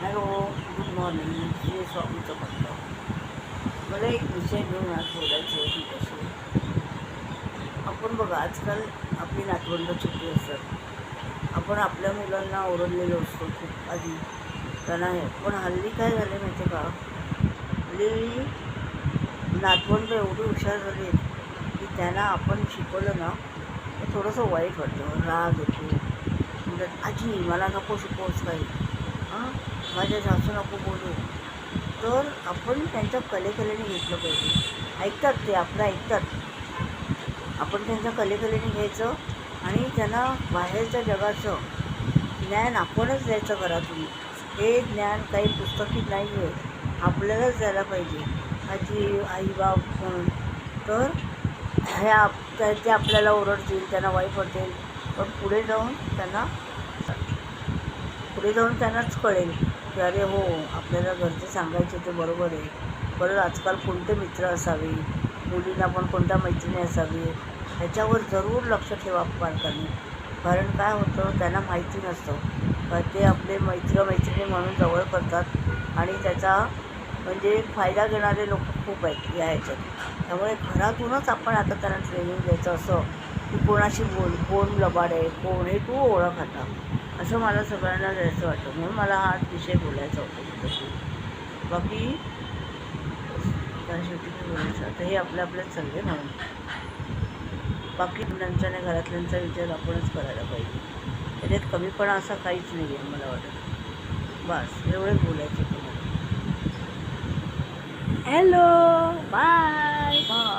Hello, good morning. Shri स्वामीचं म्हणतो. मला एक विषय घेऊन आज बोलायचं आहे तुझ्याशी. आपण बघा, आजकाल आपली नातवंड छोटी असतात. आपण आपल्या मुलांना ओरडलेलो असतो खूप आधी त्यांना हे, पण हल्ली काय झाले माहिती आहे का? हल्ली नातवंड एवढी हुशार झाली आहेत की त्यांना आपण शिकवलं ना तर थोडंसं वाईट वाटतं, राग येतो. म्हणतात आजी मला नको शिकवूच काही, हां माझ्या सासू नको बोलू. तर आपण त्यांच्या कलेकलेने घेतलं पाहिजे. ऐकतात ते आपलं ऐकतात. आपण त्यांच्या कलेकलेने घ्यायचं आणि त्यांना बाहेरच्या जगाचं ज्ञान आपणच द्यायचं घरातून. हे ज्ञान काही पुस्तकी नाही आहे, आपल्यालाच द्यायला पाहिजे. आजी आई बाप म्हणून. तर ह्या ते आपल्याला ओरडतील, त्यांना वाईट वाटेल, पण पुढे जाऊन त्यांनाच कळेल की अरे हो, आपल्याला घरचे सांगायचे ते बरोबर आहे. परत आजकाल कोणते मित्र असावे, मुलींना पण कोणत्या मैत्रिणी असावी, ह्याच्यावर जरूर लक्ष ठेवा पालकांनी. कारण काय होतं, त्यांना माहिती नसतं. ते आपले मैत्रिणी म्हणून जवळ करतात आणि त्याचा म्हणजे फायदा घेणारे लोक खूप आहेत या ह्याच्यात. त्यामुळे घरातूनच आपण आता त्यांना ट्रेनिंग द्यायचं असं की कोणाशी बोल, कोण लबाड आहे, कोण हे तू ओळख आता, असं मला सगळ्यांना द्यायचं वाटतं. म्हणून मला हा विषय बोलायचा होता तुझ्याशी. बाकी काय शेवटी काय बोलायचं आता, हे आपल्याच चालले म्हणून. बाकी मुलांचा आणि घरातल्यांचा विचार आपणच करायला पाहिजे. त्याच्यात कमीपणा असा काहीच नाही आहे मला वाटत. बस एवढंच बोलायचं तुम्हाला. Hello, bye.